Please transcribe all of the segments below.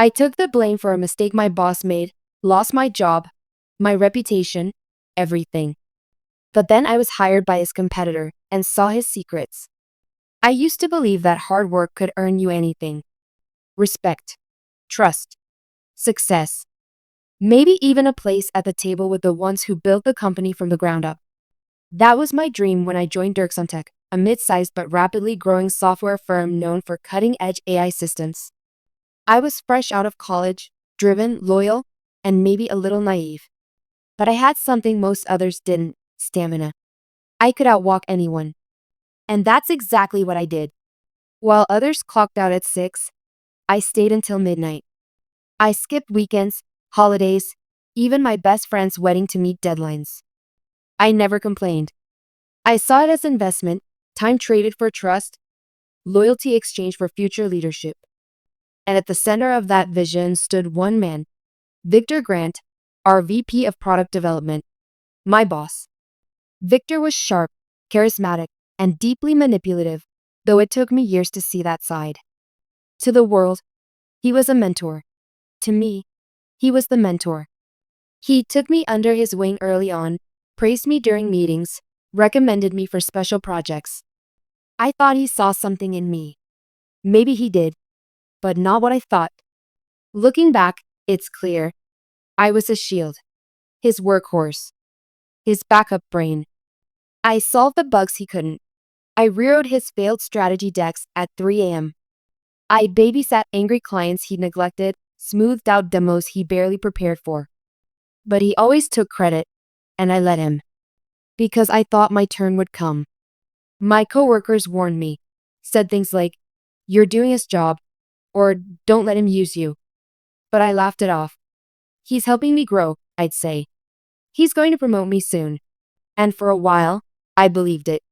I took the blame for a mistake my boss made, lost my job, my reputation, everything. But then I was hired by his competitor and saw his secrets. I used to believe that hard work could earn you anything: respect, trust, success, maybe even a place at the table with the ones who built the company from the ground up. That was my dream when I joined Dirksuntech, a mid-sized but rapidly growing software firm known for cutting-edge AI systems. I was fresh out of college, driven, loyal, and maybe a little naive. But I had something most others didn't: stamina. I could outwalk anyone. And that's exactly what I did. While others clocked out at 6, I stayed until midnight. I skipped weekends, holidays, even my best friend's wedding to meet deadlines. I never complained. I saw it as investment, time traded for trust, loyalty exchanged for future leadership. And at the center of that vision stood one man, Victor Grant, our VP of Product Development, my boss. Victor was sharp, charismatic, and deeply manipulative, though it took me years to see that side. To the world, he was a mentor. To me, he was the mentor. He took me under his wing early on, praised me during meetings, recommended me for special projects. I thought he saw something in me. Maybe he did, but not what I thought. Looking back, it's clear. I was his shield, his workhorse, his backup brain. I solved the bugs he couldn't. I rewrote his failed strategy decks at 3 a.m. I babysat angry clients he neglected, smoothed out demos he barely prepared for. But he always took credit, and I let him. Because I thought my turn would come. My coworkers warned me, said things like, "You're doing his job," or "Don't let him use you." But I laughed it off. "He's helping me grow," I'd say. "He's going to promote me soon." And for a while, I believed it.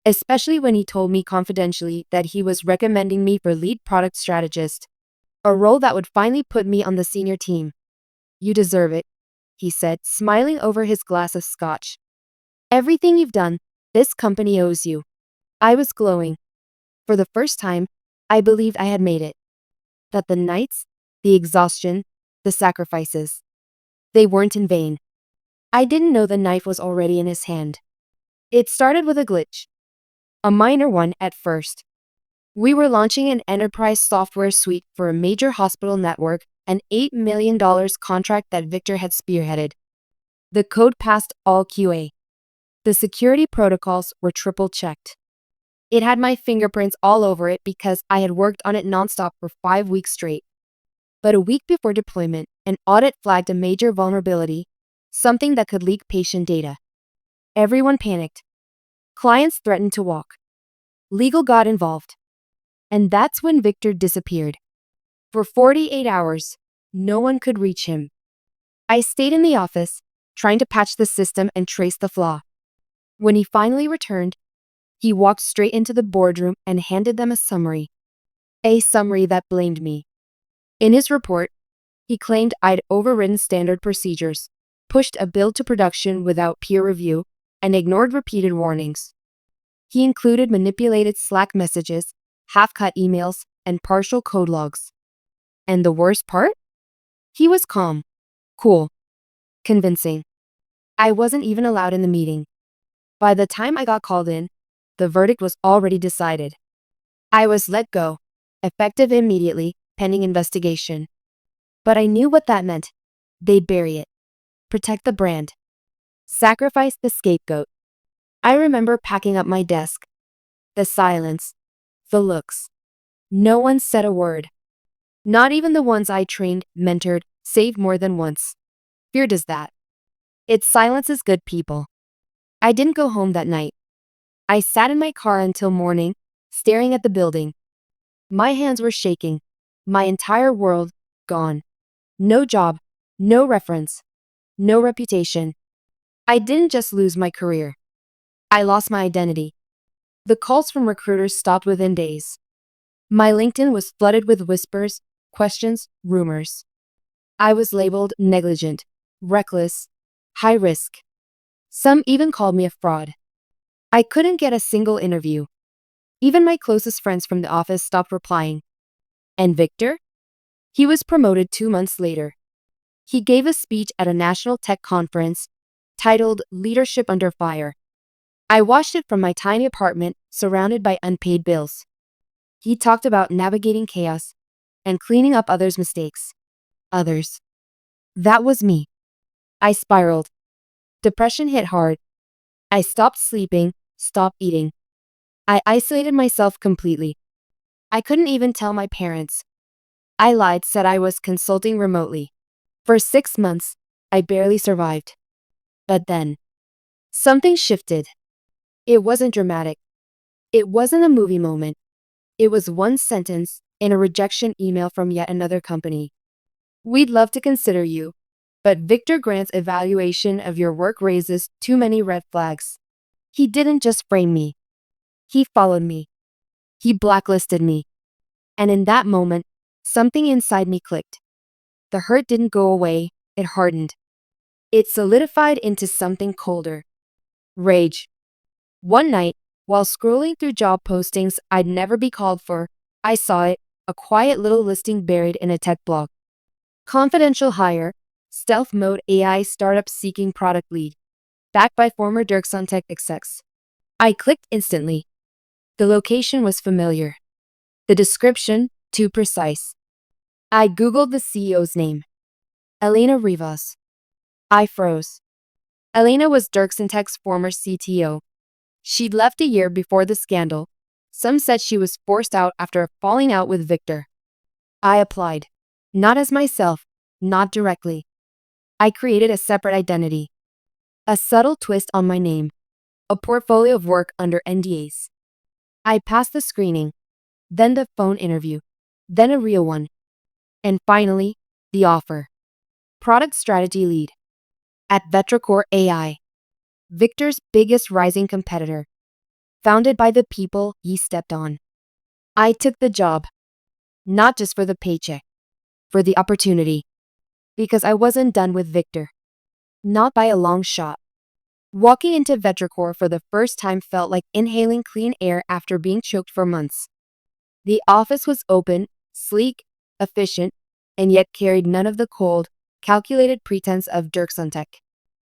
Especially when he told me confidentially that he was recommending me for lead product strategist, a role that would finally put me on the senior team. "You deserve it," he said, smiling over his glass of scotch. "Everything you've done, this company owes you." I was glowing. For the first time, I believed I had made it. That the nights, the exhaustion, the sacrifices, they weren't in vain. I didn't know the knife was already in his hand. It started with a glitch. A minor one at first. We were launching an enterprise software suite for a major hospital network, an $8 million contract that Victor had spearheaded. The code passed all QA. The security protocols were triple-checked. It had my fingerprints all over it because I had worked on it nonstop for 5 weeks straight. But a week before deployment, an audit flagged a major vulnerability, something that could leak patient data. Everyone panicked. Clients threatened to walk. Legal got involved. And that's when Victor disappeared. For 48 hours, no one could reach him. I stayed in the office, trying to patch the system and trace the flaw. When he finally returned, he walked straight into the boardroom and handed them a summary. A summary that blamed me. In his report, he claimed I'd overridden standard procedures, pushed a build to production without peer review, and ignored repeated warnings. He included manipulated Slack messages, half-cut emails, and partial code logs. And the worst part? He was calm, cool, convincing. I wasn't even allowed in the meeting. By the time I got called in, the verdict was already decided. I was let go, effective immediately, pending investigation. But I knew what that meant. They'd bury it. Protect the brand. Sacrifice the scapegoat. I remember packing up my desk. The silence. The looks. No one said a word. Not even the ones I trained, mentored, saved more than once. Fear does that. It silences good people. I didn't go home that night. I sat in my car until morning, staring at the building. My hands were shaking. My entire world gone. No job, no reference, no reputation. I didn't just lose my career. I lost my identity. The calls from recruiters stopped within days. My LinkedIn was flooded with whispers, questions, rumors. I was labeled negligent, reckless, high risk. Some even called me a fraud. I couldn't get a single interview. Even my closest friends from the office stopped replying. And Victor? He was promoted 2 months later. He gave a speech at a national tech conference titled Leadership Under Fire. I watched it from my tiny apartment, surrounded by unpaid bills. He talked about navigating chaos and cleaning up others' mistakes. Others. That was me. I spiraled. Depression hit hard. I stopped sleeping, stopped eating. I isolated myself completely. I couldn't even tell my parents. I lied, said I was consulting remotely. For 6 months, I barely survived. But then, something shifted. It wasn't dramatic. It wasn't a movie moment. It was one sentence in a rejection email from yet another company. We'd love to consider you, but Victor Grant's evaluation of your work raises too many red flags. He didn't just frame me. He followed me. He blacklisted me. And in that moment, something inside me clicked. The hurt didn't go away, it hardened. It solidified into something colder. Rage. One night, while scrolling through job postings I'd never be called for, I saw it, a quiet little listing buried in a tech blog. Confidential hire, stealth mode AI startup seeking product lead, backed by former Dirksuntech execs. I clicked instantly. The location was familiar. The description, too precise. I Googled the CEO's name. Elena Rivas. I froze. Elena was Dirksuntech's former CTO. She'd left a year before the scandal. Some said she was forced out after a falling out with Victor. I applied. Not as myself, not directly. I created a separate identity. A subtle twist on my name. A portfolio of work under NDAs. I passed the screening, then the phone interview, then a real one. And finally, the offer. Product strategy lead. At Vetracore AI. Victor's biggest rising competitor. Founded by the people he stepped on. I took the job. Not just for the paycheck. For the opportunity. Because I wasn't done with Victor. Not by a long shot. Walking into Vetracore for the first time felt like inhaling clean air after being choked for months. The office was open, sleek, efficient, and yet carried none of the cold, calculated pretense of Dirksuntech.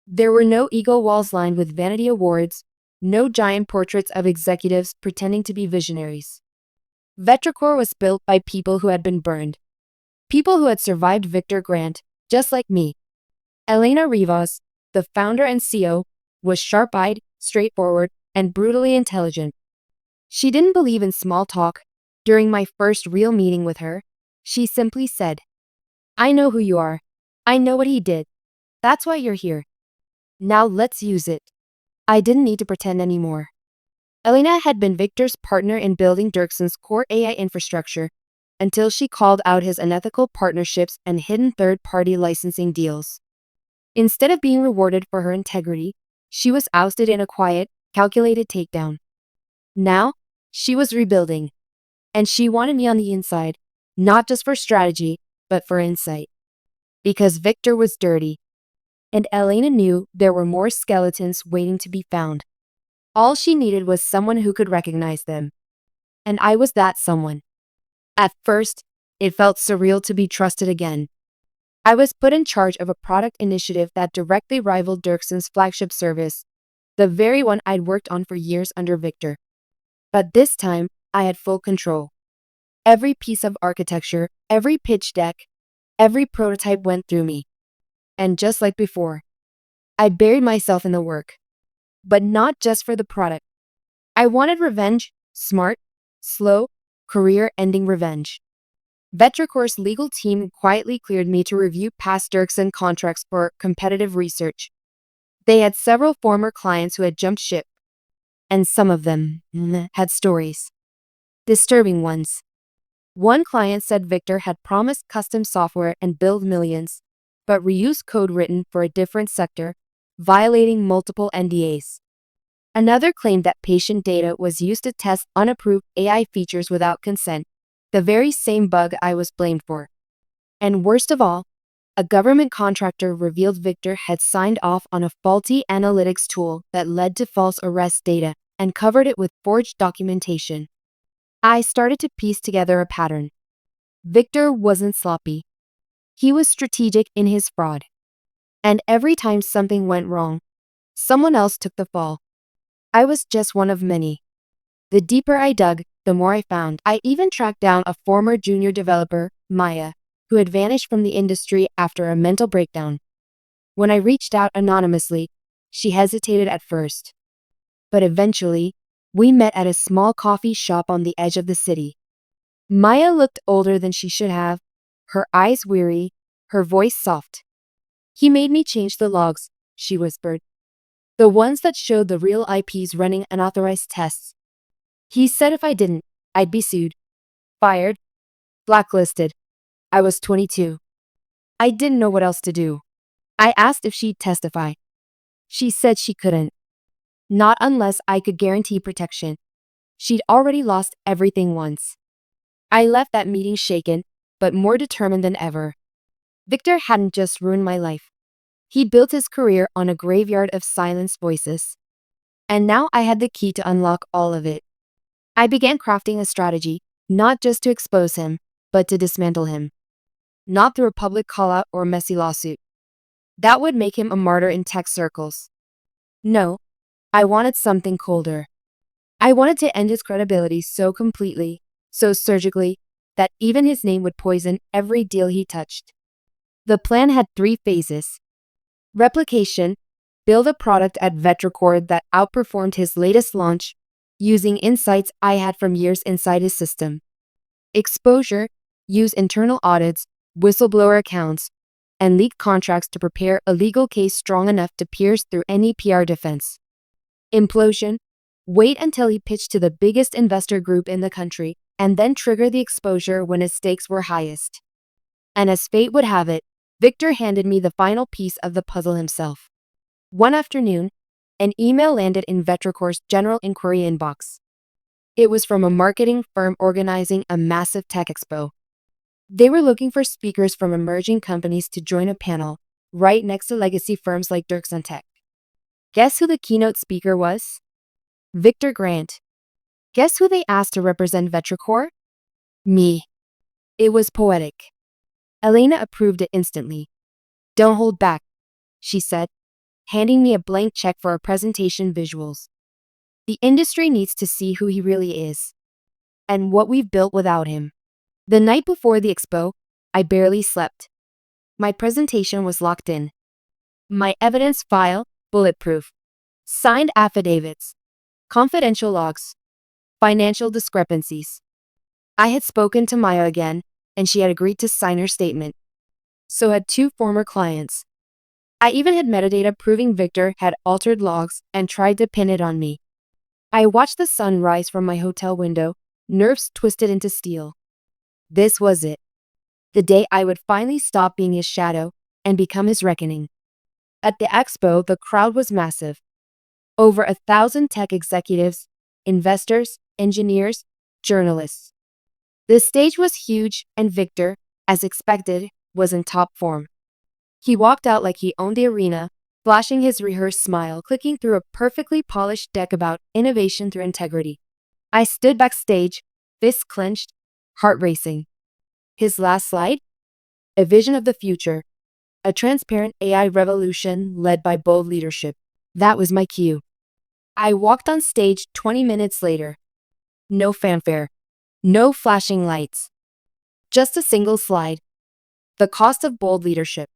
There were no ego walls lined with vanity awards, no giant portraits of executives pretending to be visionaries. Vetracore was built by people who had been burned. People who had survived Victor Grant, just like me. Elena Rivas, the founder and CEO, was sharp-eyed, straightforward, and brutally intelligent. She didn't believe in small talk. During my first real meeting with her, she simply said, "I know who you are. I know what he did. That's why you're here. Now let's use it." I didn't need to pretend anymore. Elena had been Victor's partner in building Dirkson's core AI infrastructure until she called out his unethical partnerships and hidden third-party licensing deals. Instead of being rewarded for her integrity, she was ousted in a quiet, calculated takedown. Now, she was rebuilding. And she wanted me on the inside, not just for strategy, but for insight. Because Victor was dirty. And Elena knew there were more skeletons waiting to be found. All she needed was someone who could recognize them. And I was that someone. At first, it felt surreal to be trusted again. I was put in charge of a product initiative that directly rivaled Dirkson's flagship service, the very one I'd worked on for years under Victor. But this time, I had full control. Every piece of architecture, every pitch deck, every prototype went through me. And just like before, I buried myself in the work. But not just for the product. I wanted revenge, smart, slow, career-ending revenge. Vetracore's legal team quietly cleared me to review past Dirkson contracts for competitive research. They had several former clients who had jumped ship. And some of them had stories. Disturbing ones. One client said Victor had promised custom software and billed millions, but reused code written for a different sector, violating multiple NDAs. Another claimed that patient data was used to test unapproved AI features without consent, the very same bug I was blamed for. And worst of all, a government contractor revealed Victor had signed off on a faulty analytics tool that led to false arrest data and covered it with forged documentation. I started to piece together a pattern. Victor wasn't sloppy. He was strategic in his fraud. And every time something went wrong, someone else took the fall. I was just one of many. The deeper I dug, the more I found. I even tracked down a former junior developer, Maya, who had vanished from the industry after a mental breakdown. When I reached out anonymously, she hesitated at first. But eventually, we met at a small coffee shop on the edge of the city. Maya looked older than she should have, her eyes weary, her voice soft. "He made me change the logs," she whispered. "The ones that showed the real IPs running unauthorized tests. He said if I didn't, I'd be sued, fired, blacklisted." I was 22. I didn't know what else to do. I asked if she'd testify. She said she couldn't. Not unless I could guarantee protection. She'd already lost everything once. I left that meeting shaken, but more determined than ever. Victor hadn't just ruined my life. He built his career on a graveyard of silenced voices. And now I had the key to unlock all of it. I began crafting a strategy, not just to expose him, but to dismantle him. Not through a public call-out or a messy lawsuit. That would make him a martyr in tech circles. No, I wanted something colder. I wanted to end his credibility so completely, so surgically, that even his name would poison every deal he touched. The plan had 3 phases. Replication: build a product at Vetricore that outperformed his latest launch, using insights I had from years inside his system. Exposure: use internal audits, whistleblower accounts, and leaked contracts to prepare a legal case strong enough to pierce through any PR defense. Implosion: wait until he pitched to the biggest investor group in the country, and then trigger the exposure when his stakes were highest. And as fate would have it, Victor handed me the final piece of the puzzle himself. One afternoon, an email landed in Vetricore's general inquiry inbox. It was from a marketing firm organizing a massive tech expo. They were looking for speakers from emerging companies to join a panel, right next to legacy firms like Dirksen Tech. Guess who the keynote speaker was? Victor Grant. Guess who they asked to represent Vetricore? Me. It was poetic. Elena approved it instantly. "Don't hold back," she said, handing me a blank check for our presentation visuals. "The industry needs to see who he really is, and what we've built without him." The night before the expo, I barely slept. My presentation was locked in. My evidence file, bulletproof. Signed affidavits, confidential logs, financial discrepancies. I had spoken to Maya again, and she had agreed to sign her statement. So had 2 former clients. I even had metadata proving Victor had altered logs and tried to pin it on me. I watched the sun rise from my hotel window, nerves twisted into steel. This was it. The day I would finally stop being his shadow and become his reckoning. At the expo, the crowd was massive. Over 1,000 tech executives, investors, engineers, journalists. The stage was huge, and Victor, as expected, was in top form. He walked out like he owned the arena, flashing his rehearsed smile, clicking through a perfectly polished deck about innovation through integrity. I stood backstage, fists clenched, heart racing. His last slide? A vision of the future. A transparent AI revolution led by bold leadership. That was my cue. I walked on stage 20 minutes later. No fanfare. No flashing lights. Just a single slide. The cost of bold leadership.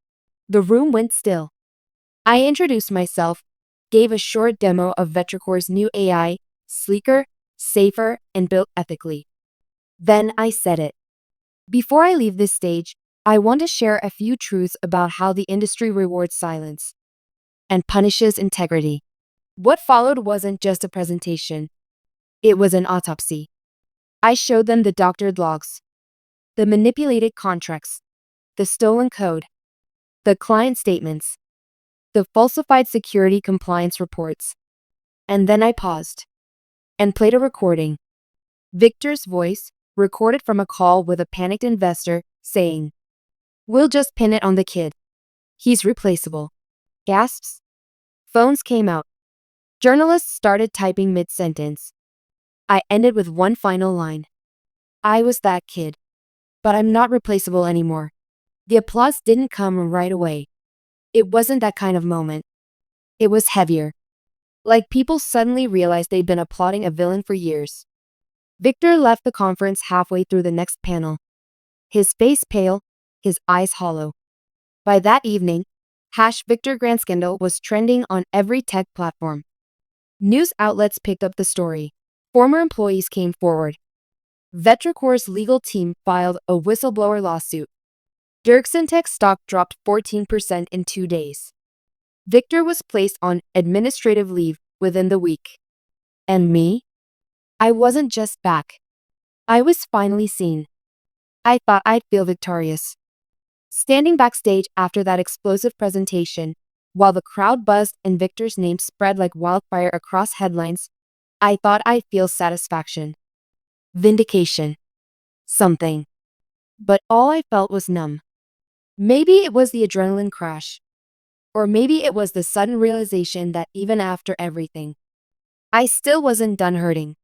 The room went still. I introduced myself, gave a short demo of Vetricore's new AI, sleeker, safer, and built ethically. Then I said it. Before I leave this stage, I want to share a few truths about how the industry rewards silence and punishes integrity. What followed wasn't just a presentation. It was an autopsy. I showed them the doctored logs, the manipulated contracts, the stolen code, the client statements, the falsified security compliance reports. And then I paused and played a recording. Victor's voice, recorded from a call with a panicked investor, saying, "We'll just pin it on the kid. He's replaceable." Gasps. Phones came out. Journalists started typing mid-sentence. I ended with one final line. "I was that kid." but I'm not replaceable anymore. The applause didn't come right away. It wasn't that kind of moment. It was heavier. Like people suddenly realized they'd been applauding a villain for years. Victor left the conference halfway through the next panel. His face pale, his eyes hollow. By that evening, #Victor Grant scandal was trending on every tech platform. News outlets picked up the story. Former employees came forward. Vetrocor's legal team filed a whistleblower lawsuit. Dirksen Tech stock dropped 14% in 2 days. Victor was placed on administrative leave within the week. And me? I wasn't just back. I was finally seen. I thought I'd feel victorious. Standing backstage after that explosive presentation, while the crowd buzzed and Victor's name spread like wildfire across headlines, I thought I'd feel satisfaction. Vindication. Something. But all I felt was numb. Maybe it was the adrenaline crash. Or maybe it was the sudden realization that even after everything, I still wasn't done hurting.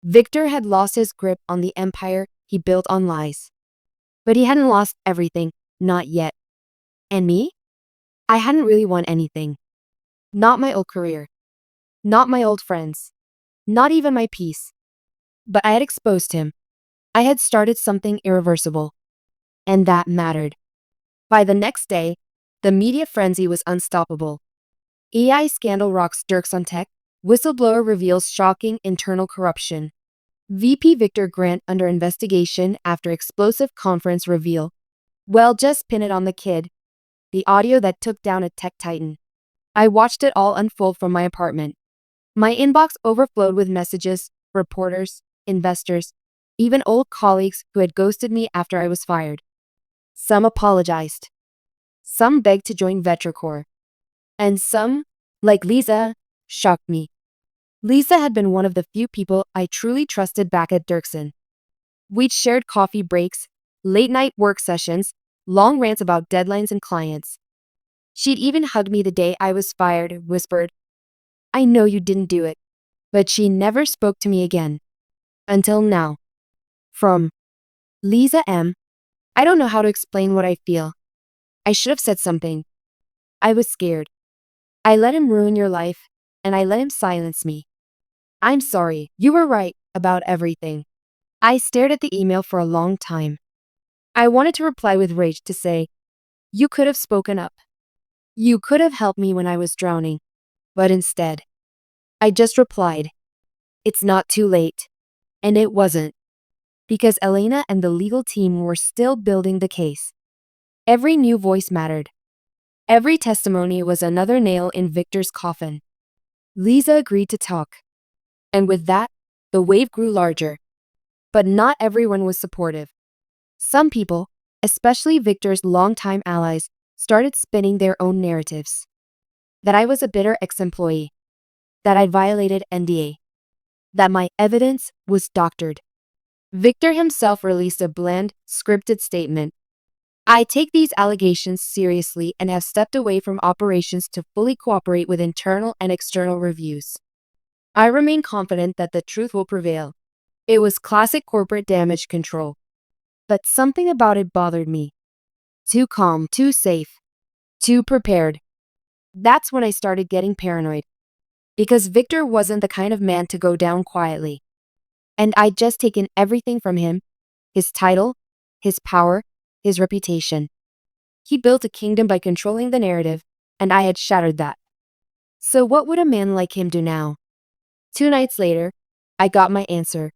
Victor had lost his grip on the empire he built on lies. But he hadn't lost everything, not yet. And me? I hadn't really won anything. Not my old career. Not my old friends. Not even my peace. But I had exposed him. I had started something irreversible. And that mattered. By the next day, the media frenzy was unstoppable. AI scandal rocks Dirksen Tech. Whistleblower reveals shocking internal corruption. VP Victor Grant under investigation after explosive conference reveal. Well, just pin it on the kid. The audio that took down a tech titan. I watched it all unfold from my apartment. My inbox overflowed with messages, reporters, investors, even old colleagues who had ghosted me after I was fired. Some apologized. Some begged to join Vetrocor. And some, like Lisa, shocked me. Lisa had been one of the few people I truly trusted back at Dirksen. We'd shared coffee breaks, late-night work sessions, long rants about deadlines and clients. She'd even hugged me the day I was fired, whispered, "I know you didn't do it." But she never spoke to me again. Until now. From Lisa M. I don't know how to explain what I feel. I should have said something. I was scared. I let him ruin your life, and I let him silence me. I'm sorry, you were right about everything. I stared at the email for a long time. I wanted to reply with rage to say, you could have spoken up. You could have helped me when I was drowning. But instead, I just replied, it's not too late. And it wasn't. Because Elena and the legal team were still building the case. Every new voice mattered. Every testimony was another nail in Victor's coffin. Lisa agreed to talk. And with that, the wave grew larger. But not everyone was supportive. Some people, especially Victor's longtime allies, started spinning their own narratives. That I was a bitter ex-employee. That I'd violated NDA. That my evidence was doctored. Victor himself released a bland, scripted statement. I take these allegations seriously and have stepped away from operations to fully cooperate with internal and external reviews. I remain confident that the truth will prevail. It was classic corporate damage control. But something about it bothered me. Too calm, too safe, too prepared. That's when I started getting paranoid. Because Victor wasn't the kind of man to go down quietly. And I'd just taken everything from him, his title, his power, his reputation. He built a kingdom by controlling the narrative, and I had shattered that. So what would a man like him do now? 2 nights later, I got my answer.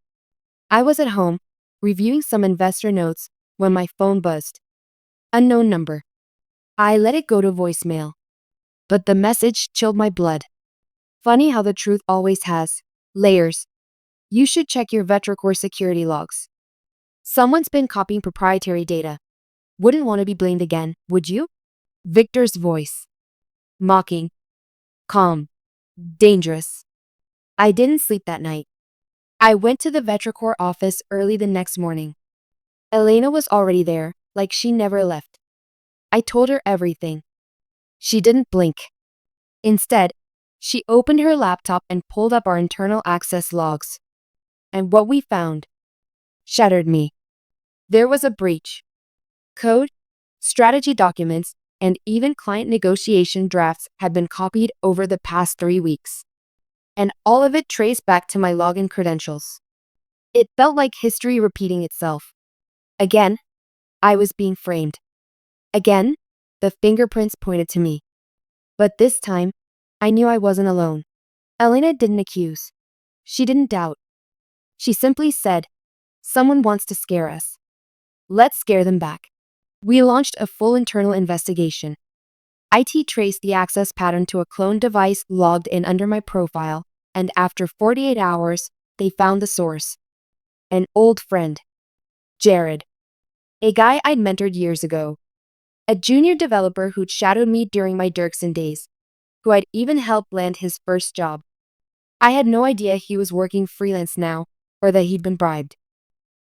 I was at home, reviewing some investor notes, when my phone buzzed. Unknown number. I let it go to voicemail. But the message chilled my blood. Funny how the truth always has layers. You should check your Vetrocor security logs. Someone's been copying proprietary data. Wouldn't want to be blamed again, would you? Victor's voice. Mocking. Calm. Dangerous. I didn't sleep that night. I went to the Vetrocor office early the next morning. Elena was already there, like she never left. I told her everything. She didn't blink. Instead, she opened her laptop and pulled up our internal access logs. And what we found shattered me. There was a breach. Code, strategy documents, and even client negotiation drafts had been copied over the past 3 weeks. And all of it traced back to my login credentials. It felt like history repeating itself. Again, I was being framed. Again, the fingerprints pointed to me. But this time, I knew I wasn't alone. Elena didn't accuse. She didn't doubt. She simply said, "Someone wants to scare us. Let's scare them back." We launched a full internal investigation. IT traced the access pattern to a cloned device logged in under my profile, and after 48 hours, they found the source. An old friend. Jared. A guy I'd mentored years ago. A junior developer who'd shadowed me during my Dirksen days, who I'd even helped land his first job. I had no idea he was working freelance now, or that he'd been bribed.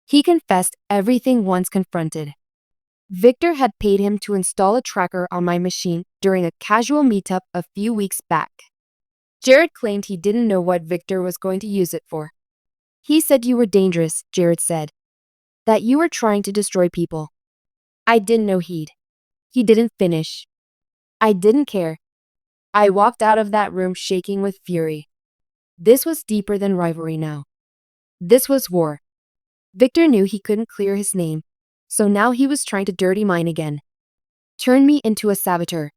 He confessed everything once confronted. Victor had paid him to install a tracker on my machine during a casual meetup a few weeks back. Jared claimed he didn't know what Victor was going to use it for. "He said you were dangerous," Jared said. "That you were trying to destroy people." I didn't know he'd. He didn't finish. I didn't care. I walked out of that room shaking with fury. This was deeper than rivalry now. This was war. Victor knew he couldn't clear his name, so now he was trying to dirty mine again. Turn me into a saboteur.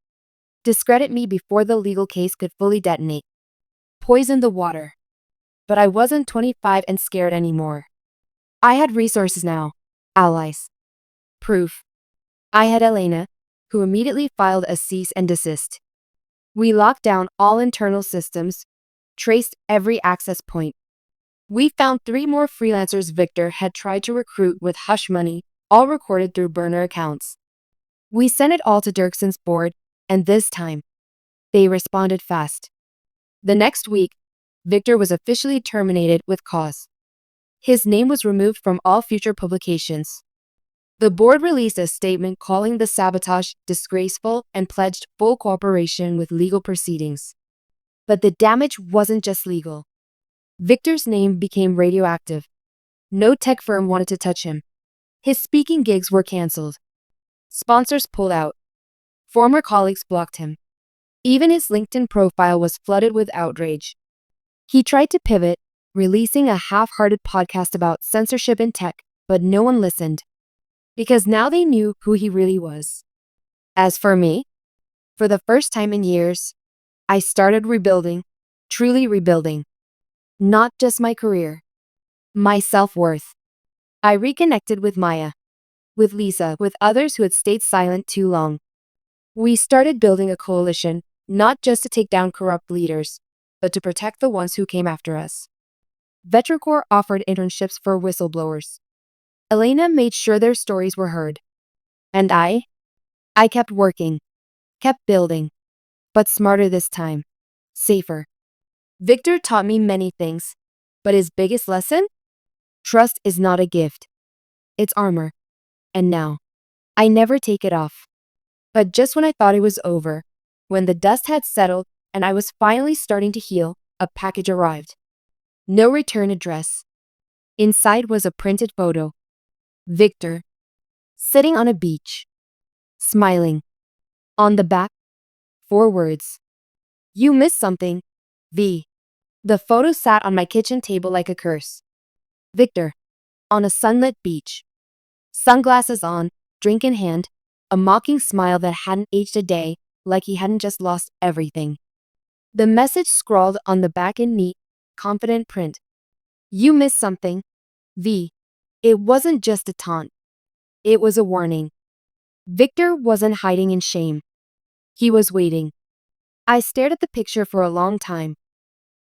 Discredit me before the legal case could fully detonate. Poison the water. But I wasn't 25 and scared anymore. I had resources now. Allies. Proof. I had Elena, who immediately filed a cease and desist. We locked down all internal systems, traced every access point. We found 3 more freelancers Victor had tried to recruit with hush money, all recorded through burner accounts. We sent it all to Dirksen's board, and this time, they responded fast. The next week, Victor was officially terminated with cause. His name was removed from all future publications. The board released a statement calling the sabotage disgraceful and pledged full cooperation with legal proceedings. But the damage wasn't just legal. Victor's name became radioactive. No tech firm wanted to touch him. His speaking gigs were canceled. Sponsors pulled out. Former colleagues blocked him. Even his LinkedIn profile was flooded with outrage. He tried to pivot, releasing a half-hearted podcast about censorship in tech, but no one listened. Because now they knew who he really was. As for me, for the first time in years, I started rebuilding, truly rebuilding. Not just my career, my self-worth. I reconnected with Maya, with Lisa, with others who had stayed silent too long. We started building a coalition, not just to take down corrupt leaders, but to protect the ones who came after us. Vetricor offered internships for whistleblowers. Elena made sure their stories were heard. And I kept working, kept building, but smarter this time, safer. Victor taught me many things, but his biggest lesson? Trust is not a gift. It's armor. And now, I never take it off. But just when I thought it was over, when the dust had settled and I was finally starting to heal, a package arrived. No return address. Inside was a printed photo. Victor, sitting on a beach, smiling. On the back, 4 words. "You missed something, V." The photo sat on my kitchen table like a curse. Victor, on a sunlit beach. Sunglasses on, drink in hand, a mocking smile that hadn't aged a day, like he hadn't just lost everything. The message scrawled on the back in neat, confident print. "You missed something, V." It wasn't just a taunt. It was a warning. Victor wasn't hiding in shame. He was waiting. I stared at the picture for a long time.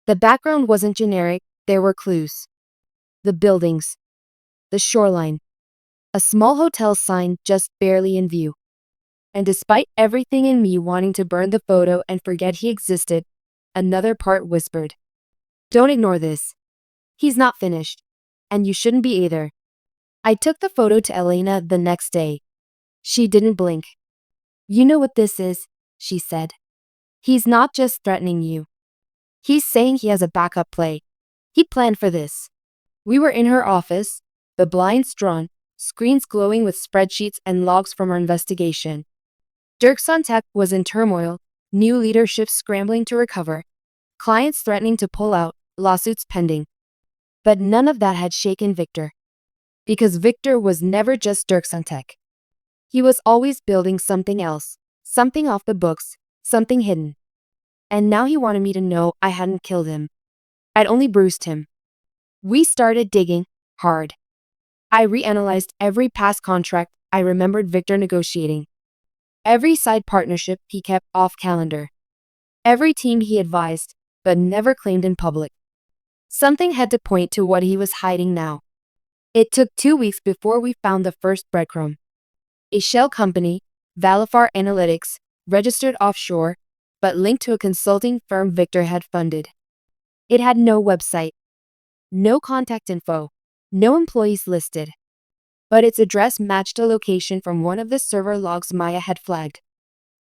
The background wasn't generic, there were clues. The buildings. The shoreline. A small hotel sign just barely in view. And despite everything in me wanting to burn the photo and forget he existed, another part whispered, "Don't ignore this. He's not finished. And you shouldn't be either." I took the photo to Elena the next day. She didn't blink. "You know what this is," she said. "He's not just threatening you. He's saying he has a backup play. He planned for this." We were in her office, the blinds drawn, screens glowing with spreadsheets and logs from our investigation. Dirksen Tech was in turmoil, new leadership scrambling to recover, clients threatening to pull out, lawsuits pending. But none of that had shaken Victor. Because Victor was never just Dirksen Tech. He was always building something else, something off the books, something hidden. And now he wanted me to know I hadn't killed him. I'd only bruised him. We started digging hard. I reanalyzed every past contract I remembered Victor negotiating, every side partnership he kept off calendar, every team he advised but never claimed in public. Something had to point to what he was hiding now. It took 2 weeks before we found the first breadcrumb. A shell company, Valifar Analytics, registered offshore, but linked to a consulting firm Victor had funded. It had no website, no contact info, no employees listed. But its address matched a location from one of the server logs Maya had flagged,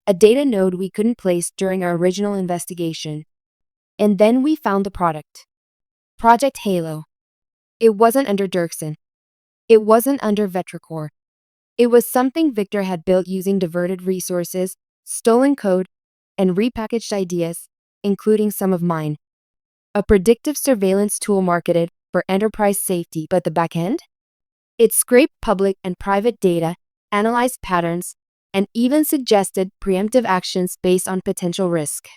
a data node we couldn't place during our original investigation. And then we found the product. Project Halo. It wasn't under Dirksen. It wasn't under Vetracore. It was something Victor had built using diverted resources, stolen code, and repackaged ideas, including some of mine. A predictive surveillance tool marketed for enterprise safety, but the back end? It scraped public and private data, analyzed patterns, and even suggested preemptive actions based on potential risk.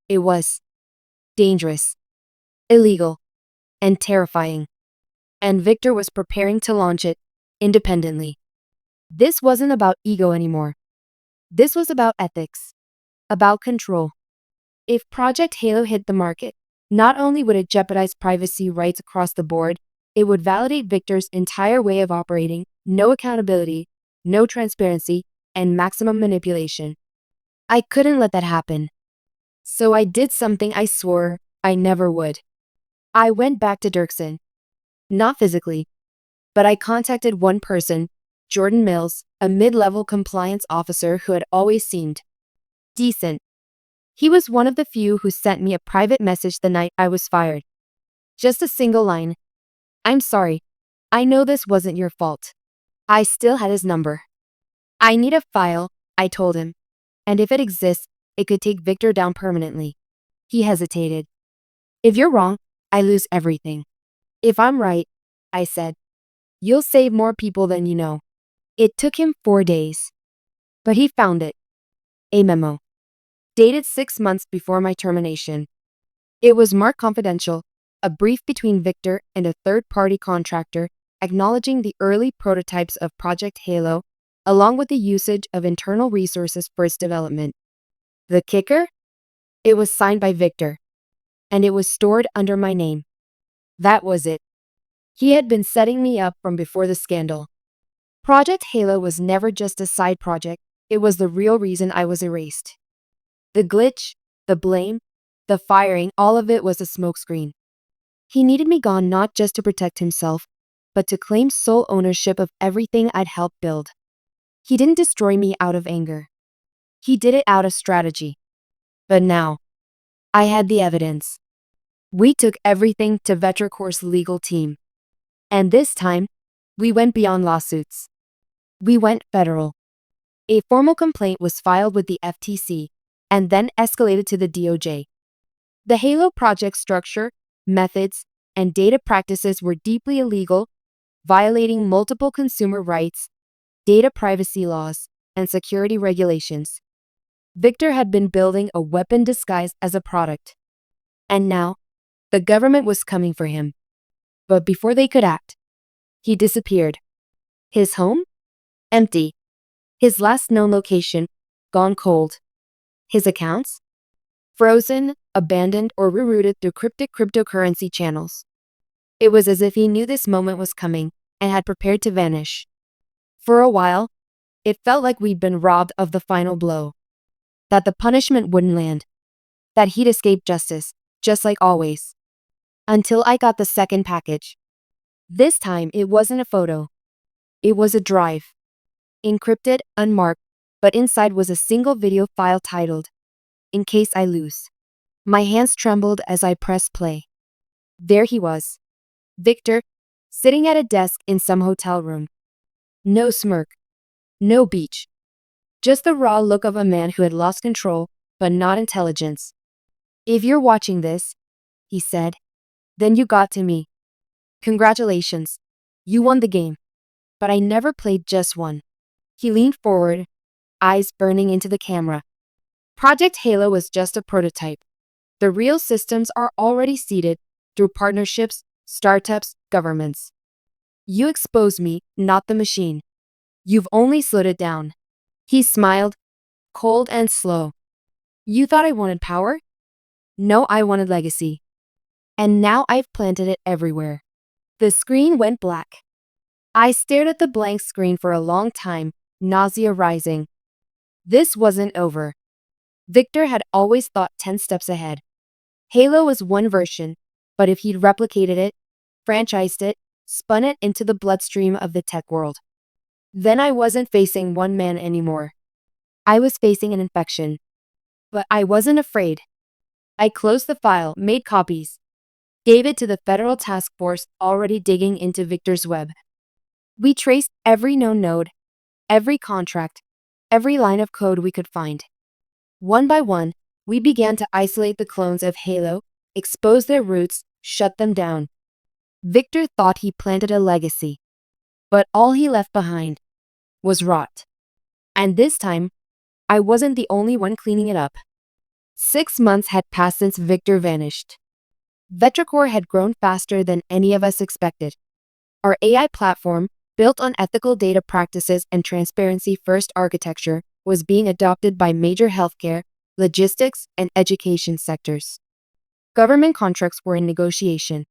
It was dangerous, illegal, and terrifying. And Victor was preparing to launch it independently. This wasn't about ego anymore. This was about ethics, about control. If Project Halo hit the market, not only would it jeopardize privacy rights across the board, it would validate Victor's entire way of operating, no accountability, no transparency, and maximum manipulation. I couldn't let that happen. So I did something I swore I never would. I went back to Dirksen. Not physically, but I contacted one person, Jordan Mills, a mid-level compliance officer who had always seemed decent. He was one of the few who sent me a private message the night I was fired. Just a single line. "I'm sorry. I know this wasn't your fault." I still had his number. "I need a file," I told him. "And if it exists, it could take Victor down permanently." He hesitated. "If you're wrong, I lose everything." "If I'm right," I said, "you'll save more people than you know." It took him 4 days. But he found it. A memo. Dated 6 months before my termination. It was marked confidential, a brief between Victor and a third-party contractor acknowledging the early prototypes of Project Halo, along with the usage of internal resources for its development. The kicker? It was signed by Victor. And it was stored under my name. That was it. He had been setting me up from before the scandal. Project Halo was never just a side project, it was the real reason I was erased. The glitch, the blame, the firing, all of it was a smokescreen. He needed me gone not just to protect himself, but to claim sole ownership of everything I'd helped build. He didn't destroy me out of anger. He did it out of strategy. But now, I had the evidence. We took everything to Vetracore's legal team. And this time, we went beyond lawsuits. We went federal. A formal complaint was filed with the FTC, and then escalated to the DOJ. The Halo project structure, methods, and data practices were deeply illegal, violating multiple consumer rights, data privacy laws, and security regulations. Victor had been building a weapon disguised as a product. And now, the government was coming for him. But before they could act, he disappeared. His home? Empty. His last known location, gone cold. His accounts? Frozen, abandoned, or rerouted through cryptic cryptocurrency channels. It was as if he knew this moment was coming and had prepared to vanish. For a while, it felt like we'd been robbed of the final blow. That the punishment wouldn't land. That he'd escape justice, just like always. Until I got the second package. This time, it wasn't a photo. It was a drive. Encrypted, unmarked, but inside was a single video file titled, "In Case I Lose." My hands trembled as I pressed play. There he was. Victor, sitting at a desk in some hotel room. No smirk. No beach. Just the raw look of a man who had lost control, but not intelligence. "If you're watching this," he said, "then you got to me. Congratulations. You won the game. But I never played just one." He leaned forward, eyes burning into the camera. Project Halo was just a prototype. The real systems are already seeded through partnerships, startups, governments. You exposed me, not the machine. You've only slowed it down. He smiled, cold and slow. You thought I wanted power? No, I wanted legacy. And now I've planted it everywhere. The screen went black. I stared at the blank screen for a long time, nausea rising. This wasn't over. Victor had always thought 10 steps ahead. Halo was one version, but if he'd replicated it, franchised it, spun it into the bloodstream of the tech world, then I wasn't facing one man anymore. I was facing an infection. But I wasn't afraid. I closed the file, made copies, gave it to the federal task force already digging into Victor's web. We traced every known node, every contract, every line of code we could find. One by one, we began to isolate the clones of Halo, expose their roots, shut them down. Victor thought he planted a legacy, but all he left behind was rot. And this time, I wasn't the only one cleaning it up. 6 months had passed since Victor vanished. Vetracore had grown faster than any of us expected. Our AI platform, built on ethical data practices and transparency-first architecture, was being adopted by major healthcare, logistics, and education sectors. Government contracts were in negotiation.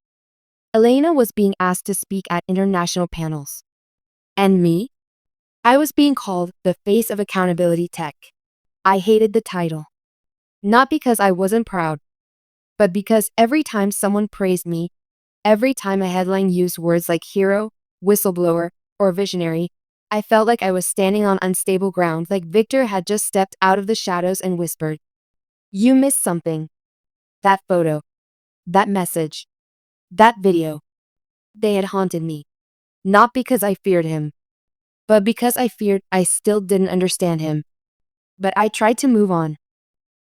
Elena was being asked to speak at international panels. And me? I was being called the face of accountability tech. I hated the title. Not because I wasn't proud, but because every time someone praised me, every time a headline used words like hero, whistleblower, or visionary, I felt like I was standing on unstable ground, like Victor had just stepped out of the shadows and whispered, "You missed something." That photo, that message, that video, they had haunted me. Not because I feared him, but because I feared I still didn't understand him. But I tried to move on.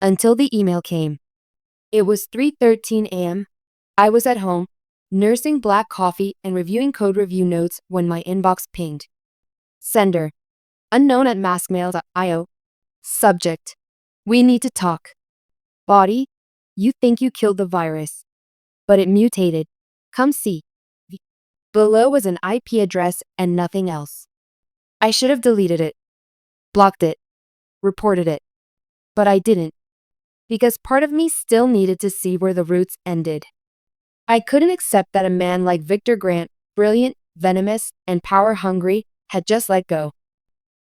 Until the email came. It was 3:13 a.m. I was at home, nursing black coffee and reviewing code review notes when my inbox pinged. Sender: unknown at maskmail.io. Subject: we need to talk. Body: you think you killed the virus, but it mutated. Come see. Below was an IP address and nothing else. I should have deleted it, blocked it, reported it. But I didn't. Because part of me still needed to see where the roots ended. I couldn't accept that a man like Victor Grant, brilliant, venomous, and power-hungry, had just let go.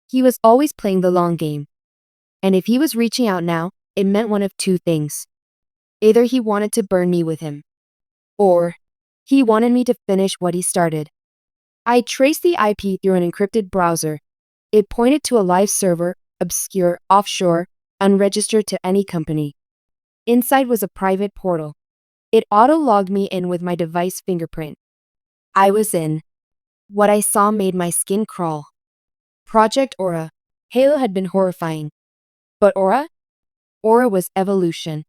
He was always playing the long game. And if he was reaching out now, it meant one of two things. Either he wanted to burn me with him, or he wanted me to finish what he started. I traced the IP through an encrypted browser. It pointed to a live server, obscure, offshore, unregistered to any company. Inside was a private portal. It auto-logged me in with my device fingerprint. I was in. What I saw made my skin crawl. Project Aura. Halo had been horrifying. But Aura? Aura was evolution.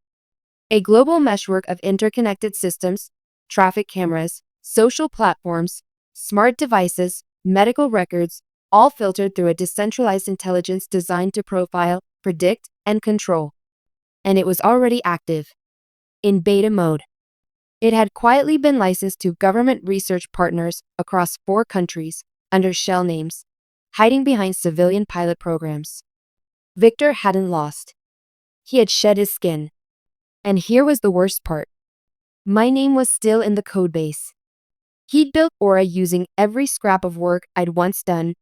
A global meshwork of interconnected systems, traffic cameras, social platforms, smart devices, medical records, all filtered through a decentralized intelligence designed to profile, predict, and control. And it was already active. In beta mode. It had quietly been licensed to government research partners across 4 countries, under shell names, hiding behind civilian pilot programs. Victor hadn't lost. He had shed his skin. And here was the worst part. My name was still in the codebase. He'd built Aura using every scrap of work I'd once done,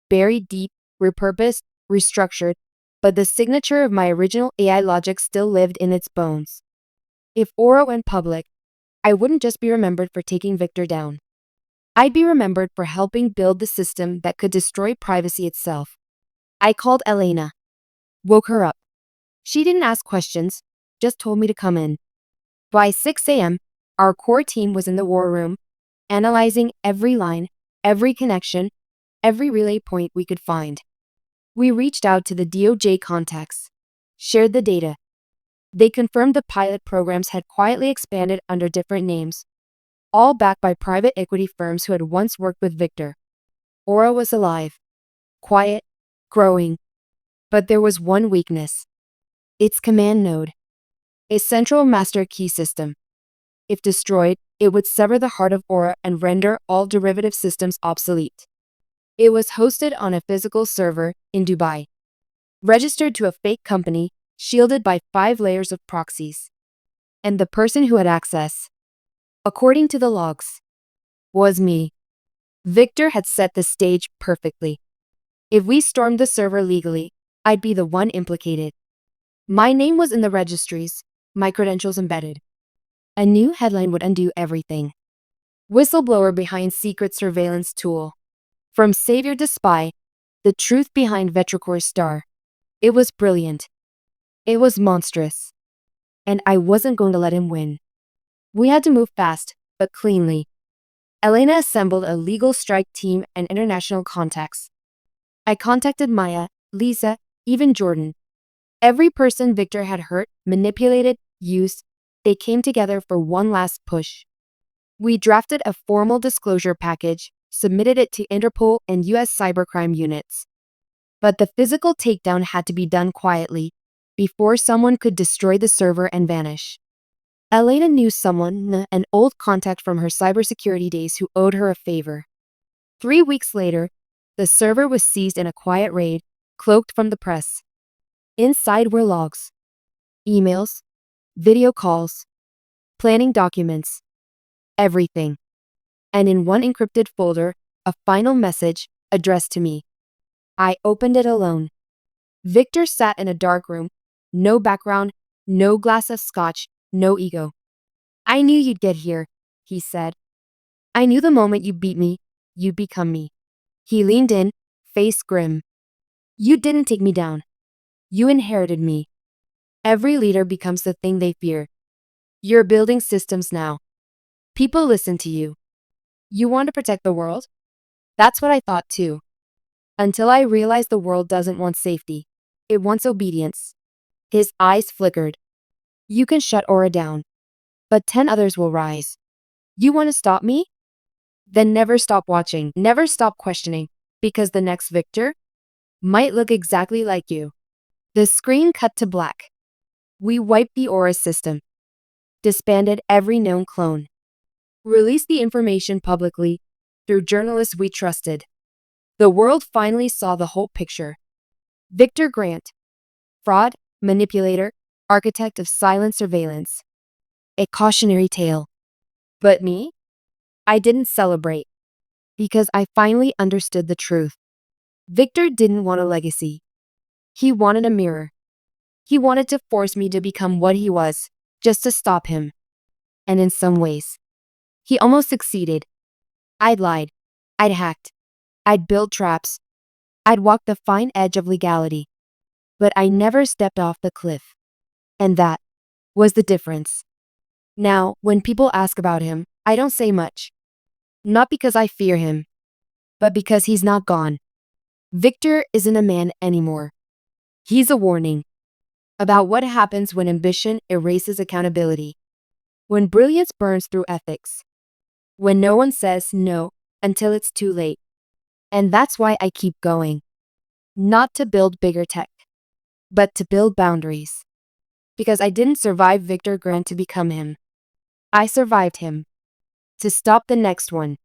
buried deep, repurposed, restructured, but the signature of my original AI logic still lived in its bones. If Aura went public, I wouldn't just be remembered for taking Victor down. I'd be remembered for helping build the system that could destroy privacy itself. I called Elena. Woke her up. She didn't ask questions, just told me to come in. By 6 a.m., our core team was in the war room, analyzing every line, every connection, every relay point we could find. We reached out to the DOJ contacts, shared the data. They confirmed the pilot programs had quietly expanded under different names, all backed by private equity firms who had once worked with Victor. Aura was alive, quiet, growing. But there was one weakness. Its command node, a central master key system. If destroyed, it would sever the heart of Aura and render all derivative systems obsolete. It was hosted on a physical server in Dubai, registered to a fake company, shielded by 5 layers of proxies. And the person who had access, according to the logs, was me. Victor had set the stage perfectly. If we stormed the server legally, I'd be the one implicated. My name was in the registries, my credentials embedded. A new headline would undo everything. Whistleblower behind secret surveillance tool. From savior to spy, the truth behind Vetricor's star. It was brilliant. It was monstrous. And I wasn't going to let him win. We had to move fast, but cleanly. Elena assembled a legal strike team and international contacts. I contacted Maya, Lisa, even Jordan. Every person Victor had hurt, manipulated, used, they came together for one last push. We drafted a formal disclosure package, submitted it to Interpol and US cybercrime units. But the physical takedown had to be done quietly, before someone could destroy the server and vanish. Elena knew someone, an old contact from her cybersecurity days who owed her a favor. 3 weeks later, the server was seized in a quiet raid, cloaked from the press. Inside were logs, emails, video calls, planning documents, everything. And in one encrypted folder, a final message addressed to me. I opened it alone. Victor sat in a dark room, no background, no glass of scotch, no ego. I knew you'd get here, he said. I knew the moment you beat me, you'd become me. He leaned in, face grim. You didn't take me down. You inherited me. Every leader becomes the thing they fear. You're building systems now. People listen to you. You want to protect the world? That's what I thought too. Until I realized the world doesn't want safety. It wants obedience. His eyes flickered. You can shut Aura down, but 10 others will rise. You want to stop me? Then never stop watching, never stop questioning, because the next Victor might look exactly like you. The screen cut to black. We wiped the Aura system, disbanded every known clone, released the information publicly through journalists we trusted. The world finally saw the whole picture. Victor Grant, fraud, manipulator, architect of silent surveillance. A cautionary tale. But me? I didn't celebrate. Because I finally understood the truth. Victor didn't want a legacy. He wanted a mirror. He wanted to force me to become what he was, just to stop him. And in some ways, he almost succeeded. I'd lied. I'd hacked. I'd built traps. I'd walked the fine edge of legality. But I never stepped off the cliff. And that was the difference. Now, when people ask about him, I don't say much. Not because I fear him, but because he's not gone. Victor isn't a man anymore. He's a warning about what happens when ambition erases accountability, when brilliance burns through ethics, when no one says no until it's too late. And that's why I keep going. Not to build bigger tech, but to build boundaries. Because I didn't survive Victor Grant to become him. I survived him. To stop the next one.